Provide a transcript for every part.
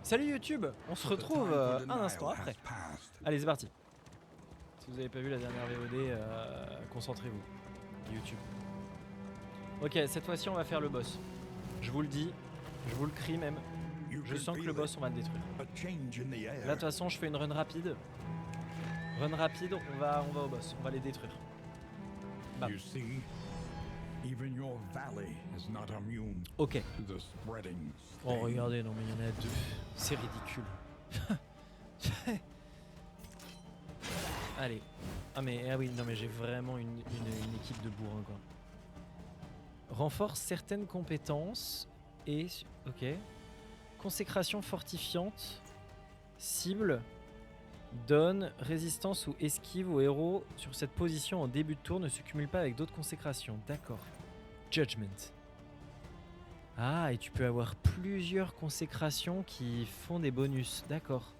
Salut YouTube, on se retrouve un instant après. Allez, c'est parti. Si vous n'avez pas vu la dernière VOD, concentrez-vous. YouTube. Ok, cette fois-ci on va faire le boss. Je vous le dis, je vous le crie même. Je sens que le boss on va le détruire. Là de toute façon je fais une run rapide. Run rapide, on va au boss, on va les détruire. Bam. Ok. Oh regardez, non mais il y en a deux. C'est ridicule. Allez. Ah oui, non mais j'ai vraiment une équipe de bourrin quoi. Renforce certaines compétences et... Ok. Consécration fortifiante. Cible. Donne résistance ou esquive au héros sur cette position en début de tour, ne se cumule pas avec d'autres consécrations. D'accord. Judgment. Ah, et tu peux avoir plusieurs consécrations qui font des bonus. D'accord.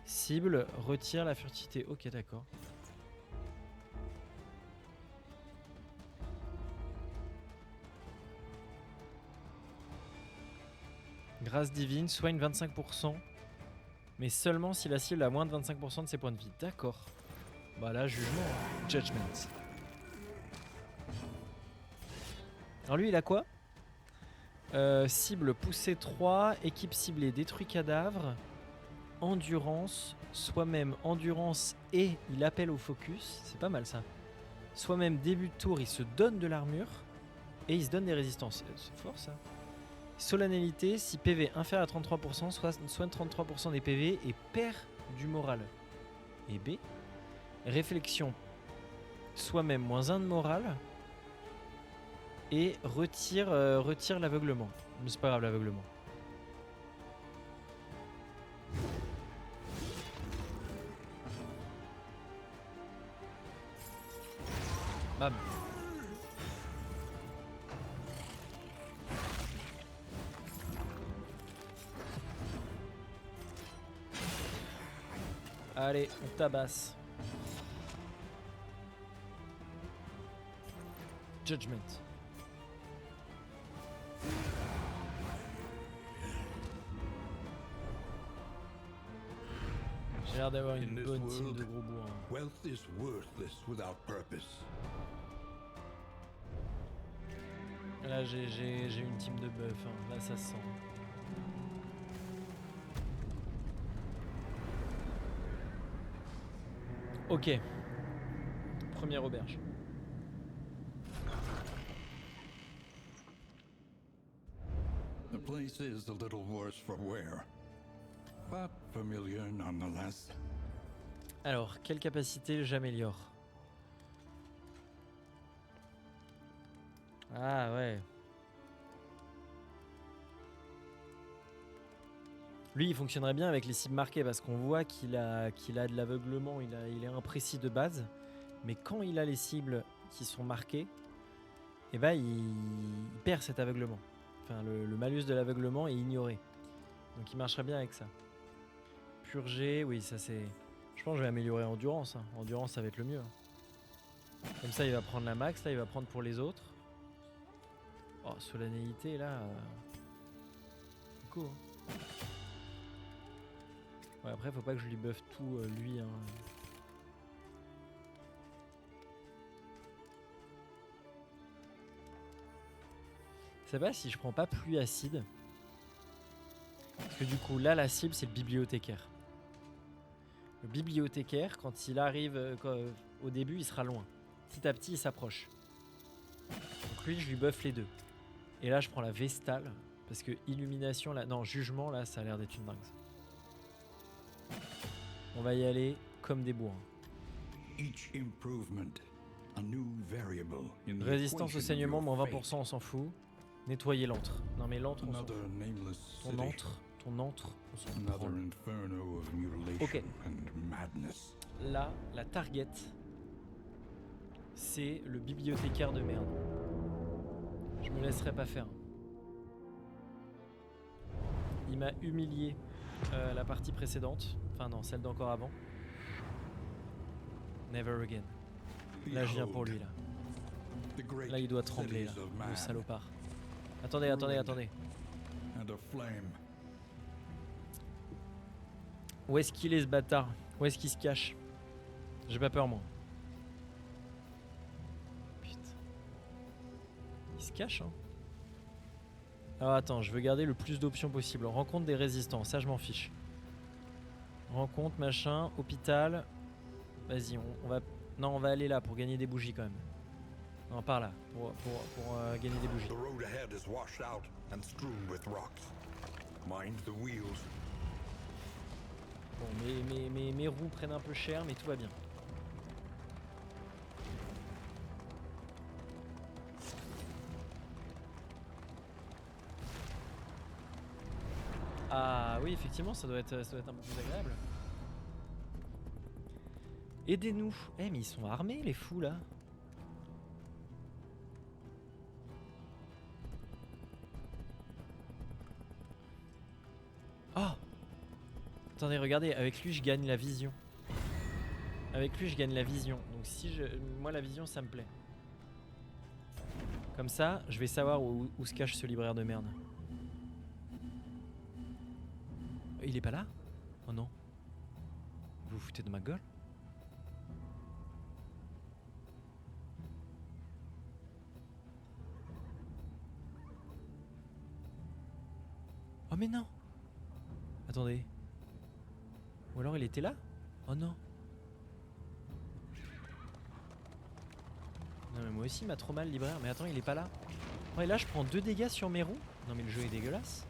Cible, retire la furtivité. Ok, d'accord. Grâce divine, soigne 25%. Mais seulement si la cible a moins de 25% de ses points de vie. D'accord. Bah là, jugement. Judgment. Alors lui, il a quoi ? Cible poussée 3, équipe ciblée, détruit cadavre, endurance, soi-même endurance et il appelle au focus. C'est pas mal ça. Soi-même début de tour, il se donne de l'armure et il se donne des résistances. C'est fort ça. Solennalité, si PV inférieur à 33%, soigne 33% des PV et perd du moral. Et B. Réflexion, soi-même moins 1 de moral et retire l'aveuglement. Mais c'est pas grave l'aveuglement. Bam. Allez, on tabasse. Judgment. J'ai l'air d'avoir une bonne team de gros bourrins. Wealth is worthless without purpose. Là j'ai une team de buff, hein. Là ça se sent. Ok. Première auberge. The place is a little worse for wear, but familiar nonetheless. Alors, quelle capacité j'améliore? Ah ouais. Lui, il fonctionnerait bien avec les cibles marquées parce qu'on voit qu'il a de l'aveuglement, il est imprécis de base. Mais quand il a les cibles qui sont marquées, eh ben, il perd cet aveuglement. Enfin, le malus de l'aveuglement est ignoré. Donc il marcherait bien avec ça. Purger, oui, ça c'est... Je pense que je vais améliorer Endurance. Hein. Endurance, ça va être le mieux. Hein. Comme ça, il va prendre la max, là, il va prendre pour les autres. Oh, solennité, là... Cool. Hein. Ouais, après, faut pas que je lui buffe tout, lui. Hein. Je sais pas si je prends pas pluie acide. Parce que du coup, là, la cible, c'est le bibliothécaire. Le bibliothécaire, quand il arrive au début, il sera loin. Petit à petit, il s'approche. Donc lui, je lui buffe les deux. Et là, je prends la Vestale. Parce que illumination, là... Non, jugement, là, ça a l'air d'être une dingue. On va y aller comme des bourrins. Résistance au saignement, moins 20%, on s'en fout. Nettoyer l'antre. Non mais l'antre, on s'en fout. Ton antre, on s'en fout. Ok. Là, la target, c'est le bibliothécaire de merde. Je me laisserai pas faire. Il m'a humilié la partie précédente. Enfin non, celle d'encore avant. Never again. Là, je viens pour lui, là. Là, il doit trembler, là, le salopard. Attendez. Où est-ce qu'il est ce bâtard? Où est-ce qu'il se cache? J'ai pas peur moi. Putain. Il se cache hein. Alors attends, je veux garder le plus d'options possible. Rencontre des résistants, ça je m'en fiche. Rencontre, machin, hôpital. Vas-y, on va... Non, on va aller là pour gagner des bougies quand même. Non, par là, pour gagner des bougies. The road ahead is washed out and strewn with rocks. Mind the wheels. Bon, mes roues prennent un peu cher, mais tout va bien. Ah oui, effectivement, ça doit être un peu plus agréable. Aidez-nous. Eh, mais ils sont armés, les fous, là. Oh! Attendez, regardez, avec lui, je gagne la vision. Avec lui, je gagne la vision. Donc si je... Moi, la vision, ça me plaît. Comme ça, je vais savoir où se cache ce libraire de merde. Il est pas là? Oh non. Vous vous foutez de ma gueule? Oh mais non! Attendez. Ou alors il était là? Oh non. Non mais moi aussi il m'a trop mal le libraire. Mais attends, il est pas là. Oh et là je prends 2 dégâts sur mes roues? Non mais le jeu est dégueulasse.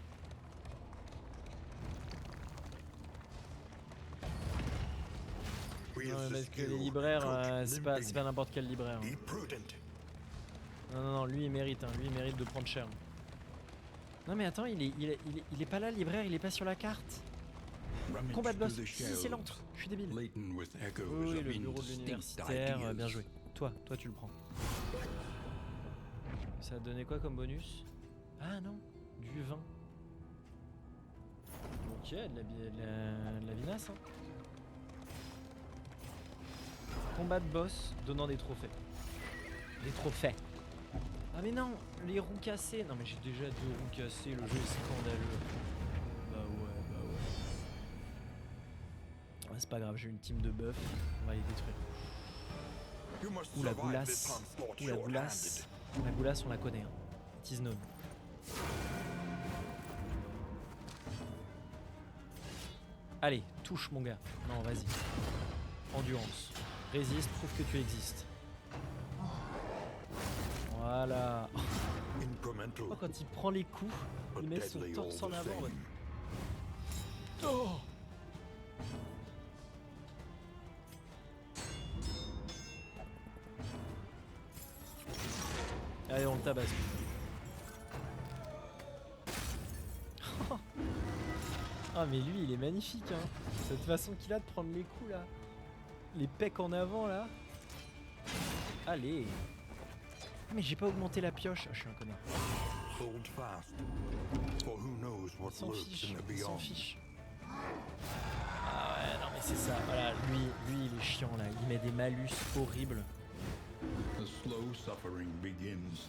Non mais parce que les libraires, c'est pas n'importe quel libraire. Non non non, lui il mérite, lui il mérite de prendre cher. Non mais attends, il est pas là le libraire, il est pas sur la carte. Combat de boss, si c'est lent, je suis débile. Oui, le bureau de l'universitaire, bien joué. Toi tu le prends. Ça a donné quoi comme bonus? Ah non, du vin. Ok, de la vinasse. Hein. Combat de boss donnant des trophées. Des trophées. Ah mais non, les roues cassées. Non mais j'ai déjà 2 roues cassées, le jeu est scandaleux. Bah ouais. Ah, c'est pas grave, j'ai une team de buffs, on va les détruire. Ouh la goulasse. Ouh la goulasse. La goulasse on la connaît. Hein. It is known. Allez, touche mon gars. Non vas-y. Endurance. Résiste, prouve que tu existes. Voilà. Oh, quand il prend les coups, il met son torse en avant. Ouais. Oh. Allez, on le tabasse. Ah mais lui il est magnifique hein. Cette façon qu'il a de prendre les coups là. Les pecs en avant là. Allez. Ah, mais j'ai pas augmenté la pioche. Ah, je suis un connard. Il s'en fiche. Ah ouais non mais c'est ça. Voilà, lui il est chiant là. Il met des malus horribles. The slow suffering begins.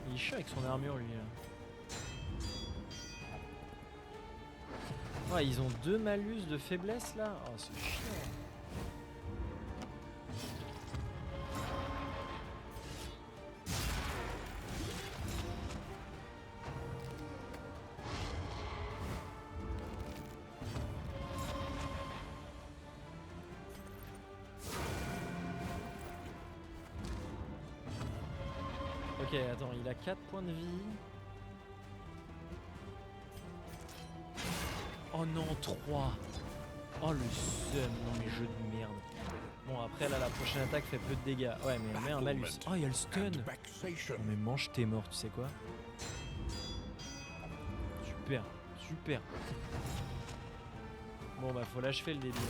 Il est chiant avec son armure lui là. Ouais, ils ont 2 malus de faiblesse là. Oh c'est chiant. Ok, attends, il a 4 points de vie. Oh non, 3. Oh le seum, non mais jeu de merde. Bon après là, la prochaine attaque fait peu de dégâts. Ouais mais on met un malus. Oh il y a le stun. Oh, mais mange tes morts, tu sais quoi. Super, super. Bon bah faut l'achever le débile.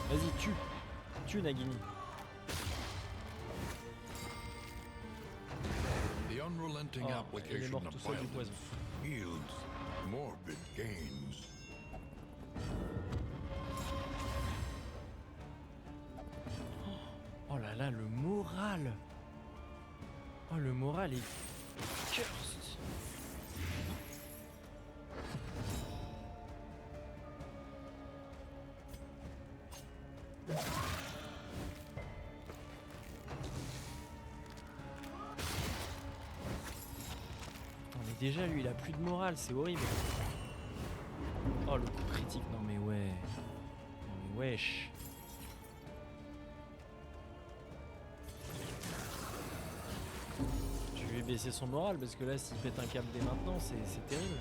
Vas-y, tue Nagini. The Unrelenting Oh, il est application mort of tout seul du poison. violence yields morbid gains. Oh là là, le moral. Oh, le moral est cursed. Mais déjà, lui, il a plus de morale, c'est horrible. Oh, le coup critique, non mais ouais. Non mais wesh. Je vais baisser son moral parce que là, s'il pète un câble dès maintenant, c'est terrible.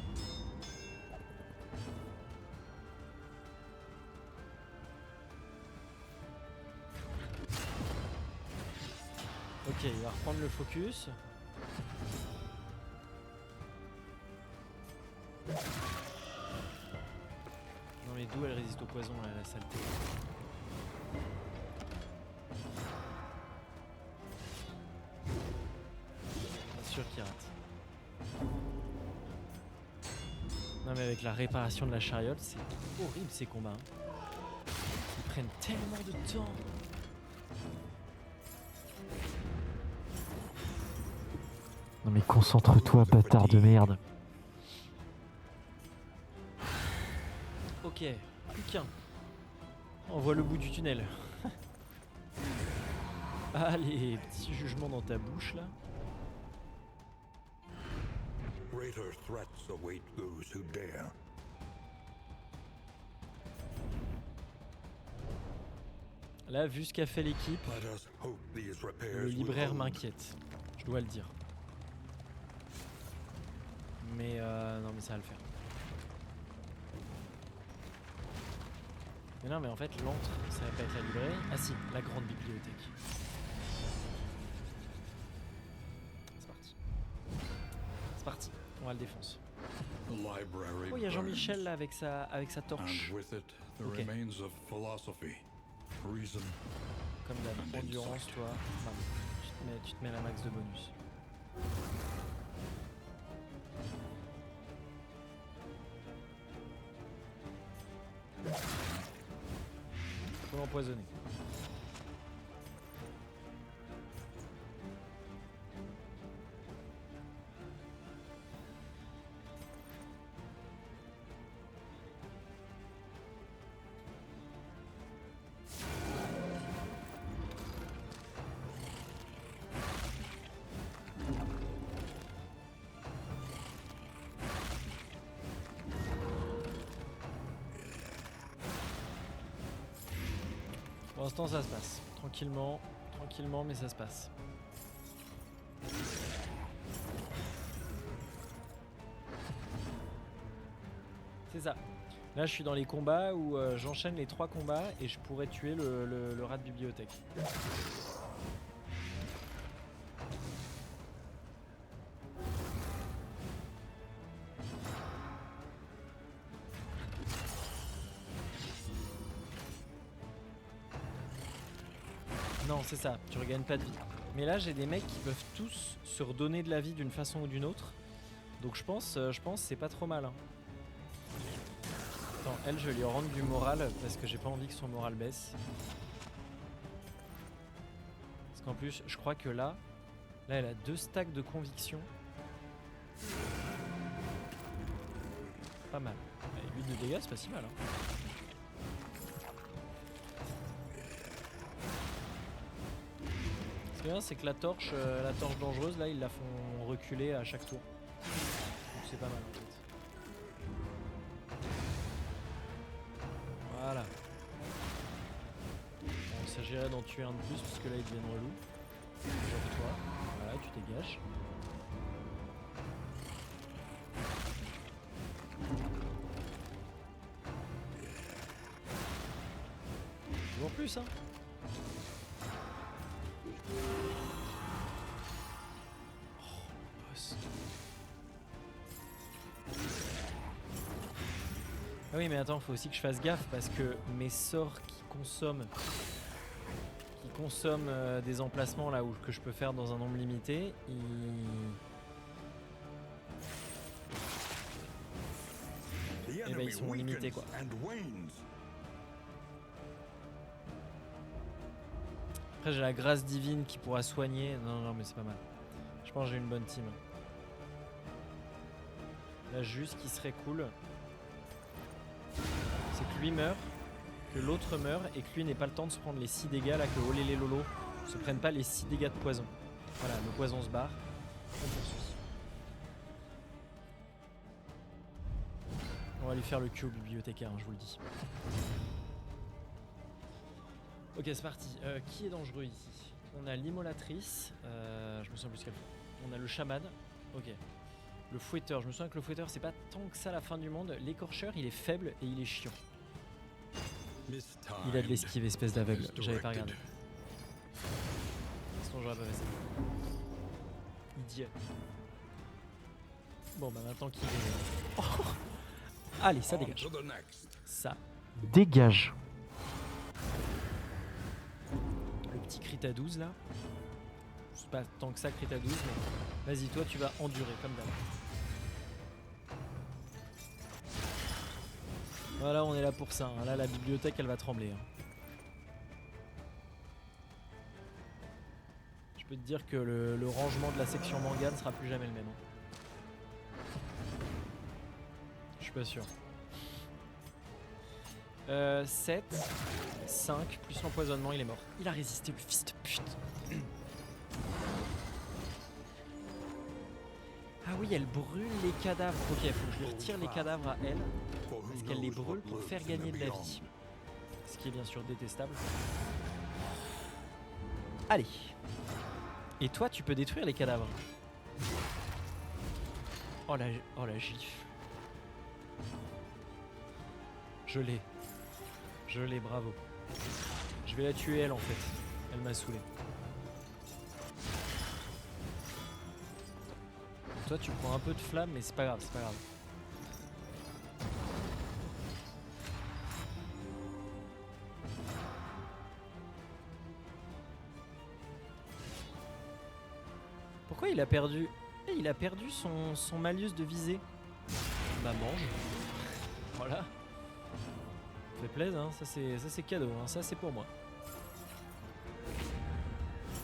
Ok, il va reprendre le focus. Non mais d'où elle résiste au poison, là, la saleté. Bien sûr qu'il rate. Non mais avec la réparation de la chariole, c'est horrible ces combats. Hein. Ils prennent tellement de temps. Non mais concentre-toi, bâtard de merde. Ok, plus qu'un. On voit le bout du tunnel. Allez, petit jugement dans ta bouche là. Greater threats await those who dare. Là, vu ce qu'a fait l'équipe, Let us hope these le repairs will libraire hold. m'inquiète. Je dois le dire. Mais non mais ça va le faire. Mais non mais en fait l'antre ça va pas être la librairie. Ah si, la grande bibliothèque. C'est parti. C'est parti, on va le défoncer. The library Oh il y a burns, Jean-Michel là avec sa torche. and with it the Ok. remains of philosophy, reason. Comme d'hab, endurance toi. Bam. Tu te mets la max de bonus. Faut l'empoisonner. Pour l'instant ça se passe. Tranquillement, tranquillement mais ça se passe. C'est ça. Là je suis dans les combats où j'enchaîne les 3 combats et je pourrais tuer le rat de bibliothèque. Non, c'est ça, tu regagnes pas de vie. Mais là, j'ai des mecs qui peuvent tous se redonner de la vie d'une façon ou d'une autre. Donc je pense c'est pas trop mal. Hein. Attends, elle, je vais lui rendre du moral parce que j'ai pas envie que son moral baisse. Parce qu'en plus, je crois que là, elle a 2 stacks de conviction. Pas mal. Et 8 de dégâts, c'est pas si mal. Hein. Ce qui est bien, c'est que la torche dangereuse, là, ils la font reculer à chaque tour. Donc c'est pas mal en fait. Voilà. Bon, il s'agirait d'en tuer un de plus parce que là ils deviennent relous. Genre toi. Voilà, tu dégages. Toujours plus, hein. Ah oui mais attends, faut aussi que je fasse gaffe parce que mes sorts qui consomment des emplacements là où que je peux faire dans un nombre limité, ben ils sont limités quoi. Après j'ai la grâce divine qui pourra soigner. Non mais c'est pas mal. Je pense que j'ai une bonne team. Là juste qui serait cool, c'est que lui meurt, que l'autre meurt et que lui n'ait pas le temps de se prendre les 6 dégâts là, que Olélé Lolo se prenne pas les 6 dégâts de poison. Voilà, le poison se barre. On poursuit. On va lui faire le cul au bibliothécaire, hein, je vous le dis. Ok, c'est parti. Qui est dangereux ici? On a l'immolatrice. Je me souviens plus ce qu'elle fait. On a le chaman. Ok. Le fouetteur. Je me souviens que le fouetteur, c'est pas tant que ça la fin du monde. L'écorcheur, il est faible et il est chiant. Il a de l'esquive, espèce d'aveugle. J'avais pas regardé. Sinon, j'aurais pas fait ça. Idiot. Bon, bah maintenant qu'il est. Oh allez, ça dégage. Ça dégage. Le petit crit à 12 là. C'est pas tant que ça crit à 12, mais vas-y, toi tu vas endurer comme d'hab. Voilà, on est là pour ça. Hein. Là, la bibliothèque elle va trembler. Hein. Je peux te dire que le rangement de la section manga ne sera plus jamais le même. Hein. Je suis pas sûr. 7, 5, plus l'empoisonnement, il est mort. Il a résisté, le fils de pute. Ah oui, elle brûle les cadavres. Ok, il faut que je lui retire les cadavres à elle. Parce qu'elle les brûle pour faire gagner de la vie. Ce qui est bien sûr détestable. Allez. Et toi, tu peux détruire les cadavres. Oh la gifle. Je l'ai. Je l'ai, bravo. Je vais la tuer elle en fait. Elle m'a saoulé. Toi tu prends un peu de flamme mais c'est pas grave, c'est pas grave. Pourquoi il a perdu? Il a perdu son malus de visée. Bah mange. Voilà. Ça fait plaisir, hein. Ça c'est cadeau, hein. Ça c'est pour moi.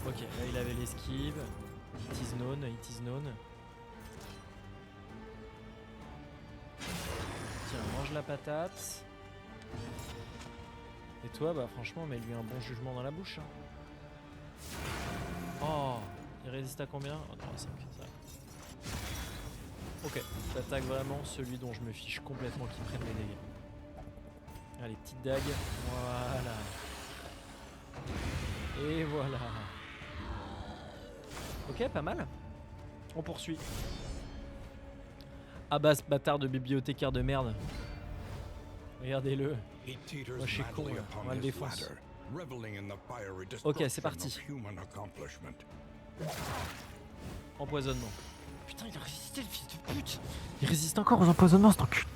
Ok, là il avait l'esquive. It is known, it is known. Tiens, mange la patate. Et toi, bah franchement, mets-lui un bon jugement dans la bouche. Hein. Oh, il résiste à combien? Oh non, 5, ça va. Ok, j'attaque vraiment celui dont je me fiche complètement qui prenne les dégâts. Allez, petite dague. Voilà. Et voilà. Ok, pas mal. On poursuit. Ah bah ce bâtard de bibliothécaire de merde. Regardez-le. Moi je suis con là. On va le défoncer. Ok, c'est parti. Empoisonnement. Putain, il a résisté le fils de pute. Il résiste encore aux empoisonnements, cet enculé.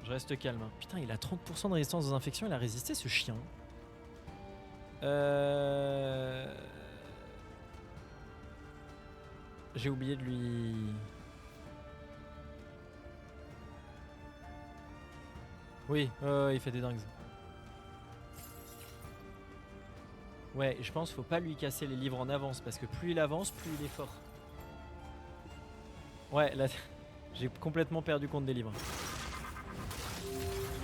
Je reste calme. Hein. Putain, il a 30% de résistance aux infections. Il a résisté, ce chien. J'ai oublié de lui... Oui, il fait des dingues. Ouais, je pense qu'il faut pas lui casser les livres en avance parce que plus il avance, plus il est fort. Ouais, là, j'ai complètement perdu compte des livres.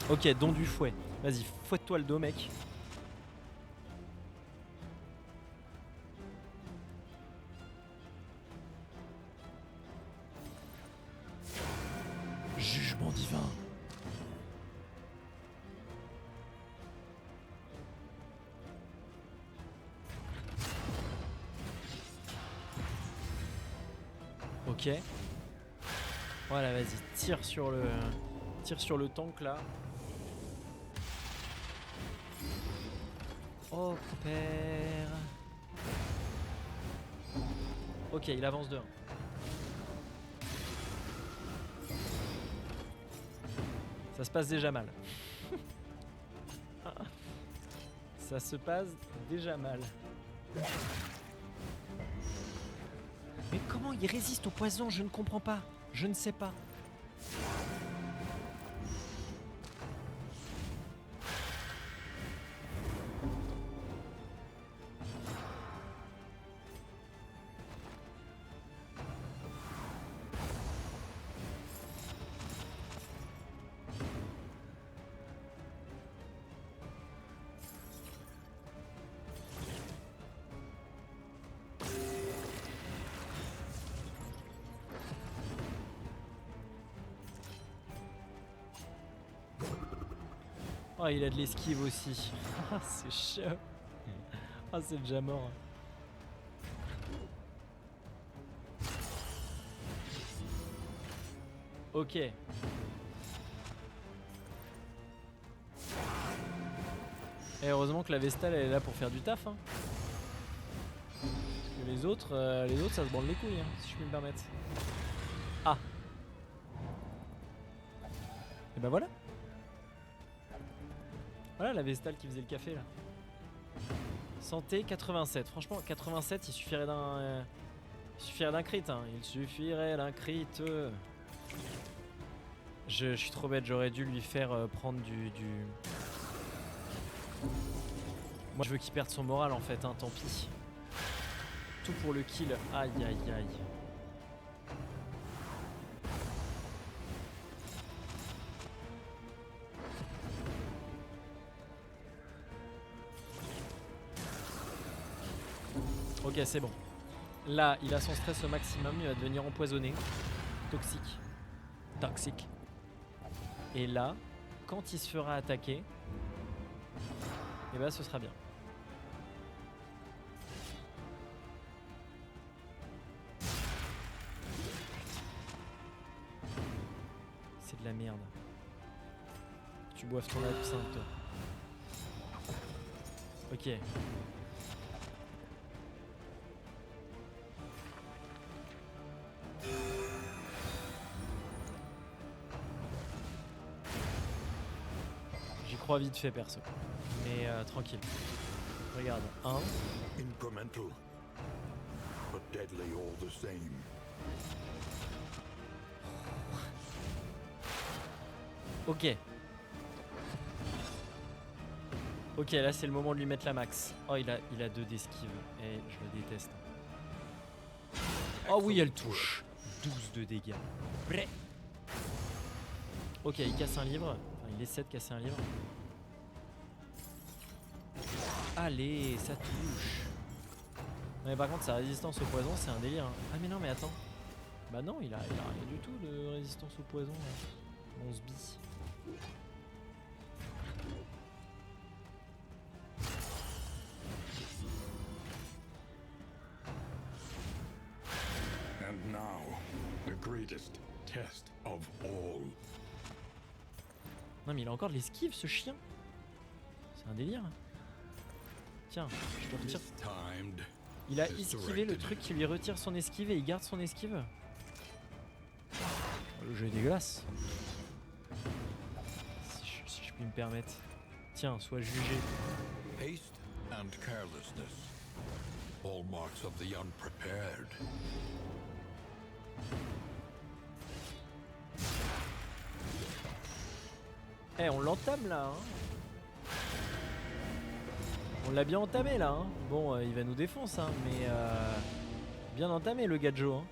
Ok, don du fouet. Vas-y, fouette-toi le dos, mec. Jugement divin. Ok. Voilà, vas-y, tire sur le tank là. Oh père. Ok, il avance de 1. Ça se passe déjà mal. Ça se passe déjà mal. Mais comment il résiste au poison? Je ne comprends pas. Je ne sais pas. Oh, il a de l'esquive aussi. Ah, c'est chaud. Ah, c'est déjà mort. Ok. Et heureusement que la Vestale elle est là pour faire du taf. Hein. Parce que les autres ça se branle les couilles, hein, si je puis me permettre. Ah. Et ben voilà. Voilà la Vestale qui faisait le café là. Santé 87. Franchement 87 il suffirait d'un crit hein. Il suffirait d'un crit. Je suis trop bête, j'aurais dû lui faire prendre du... Moi je veux qu'il perde son moral en fait, hein, tant pis. Tout pour le kill. Aïe aïe aïe. Ok, c'est bon. Là, il a son stress au maximum, il va devenir empoisonné. Toxique. Toxique. Et là, quand il se fera attaquer, et bah ce sera bien. C'est de la merde. Tu boives ton absinthe, toi. Ok. J'y crois vite fait perso. Mais tranquille. Regarde. 1. Incremental, but deadly all the same. Ok. Ok, là c'est le moment de lui mettre la max. Oh, il a 2 d'esquive. Et je le déteste. Oh oui, elle touche. 12 de dégâts. Bré. Ok, il casse un livre. Enfin, il essaie de casser un livre. Allez, ça touche. Non mais par contre sa résistance au poison c'est un délire. Hein. Ah mais non mais attends. Bah non, il a rien du tout de résistance au poison. Là. 11 bis. And now, the greatest test of all. Non mais il a encore de l'esquive ce chien. C'est un délire. Tiens, je te retire. Mistimed. Il a esquivé le truc qui lui retire son esquive et il garde son esquive. Le jeu est dégueulasse. Si je puis me permettre. Tiens, sois jugé. Haste and carelessness, hallmarks of the unprepared. Eh, on l'entame là. Hein. On l'a bien entamé là. Hein. Bon, il va nous défoncer, hein, mais bien entamé le gadjo. Hein.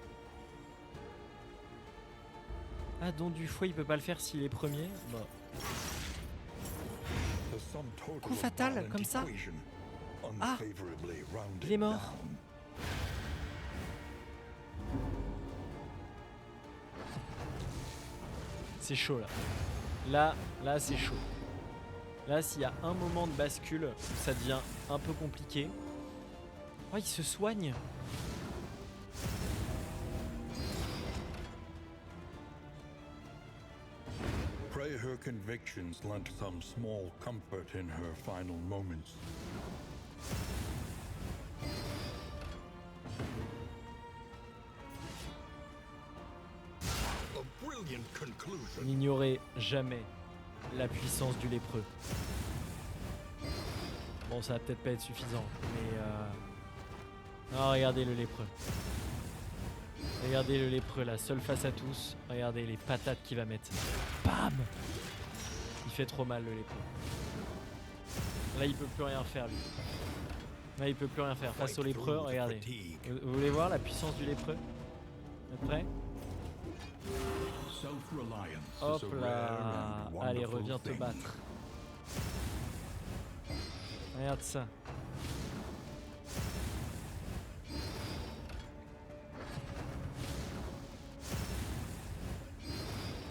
Ah, don du foie, il peut pas le faire s'il est premier. Bah. Coup fatal, comme ça. Ah, il est mort. C'est chaud là. Là c'est chaud. Là s'il y a un moment de bascule, ça devient un peu compliqué. Oh, il se soigne. Pray her convictions lent some small comfort in her final moments. A brilliant conclusion. N'ignorez jamais la puissance du lépreux. Bon, ça va peut-être pas être suffisant, mais... Oh, regardez le lépreux. Regardez le lépreux là, seul face à tous. Regardez les patates qu'il va mettre. Bam! Il fait trop mal le lépreux. Là il peut plus rien faire lui. Là il peut plus rien faire. Face au lépreux, regardez. Vous voulez voir la puissance du lépreux? Vous êtes prêts? Hop là! Allez, reviens te battre. Regarde ça.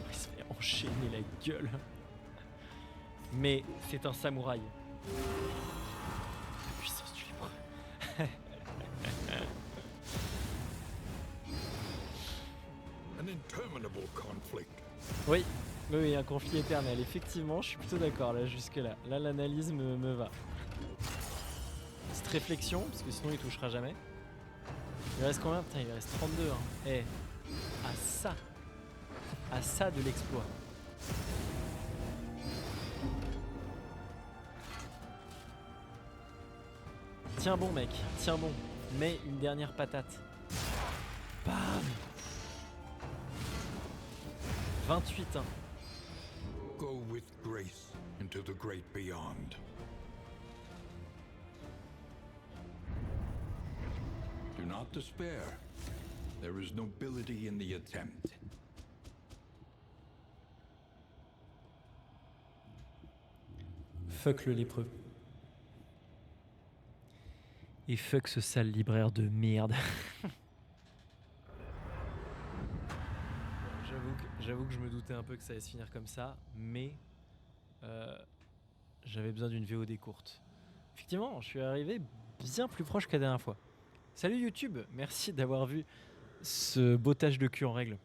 Il se fait enchaîner la gueule. Mais c'est un samouraï. La puissance du lépreux. An interminable conflict. Oui, un conflit éternel. Effectivement, je suis plutôt d'accord là jusque-là. Là, l'analyse me va. Petite réflexion, parce que sinon il touchera jamais. Il reste combien? Putain, il reste 32. Hein. Eh, à ça de l'exploit. Tiens bon mec, tiens bon. Mets une dernière patate. Bam! 28 hein. Go with grace into the great beyond. Do not despair. There is nobility in the attempt. Fuck le lépreux. Et fuck ce sale libraire de merde. J'avoue que je me doutais un peu que ça allait se finir comme ça, mais j'avais besoin d'une VOD courte. Effectivement, je suis arrivé bien plus proche que la dernière fois. Salut YouTube, merci d'avoir vu ce bottage de cul en règle.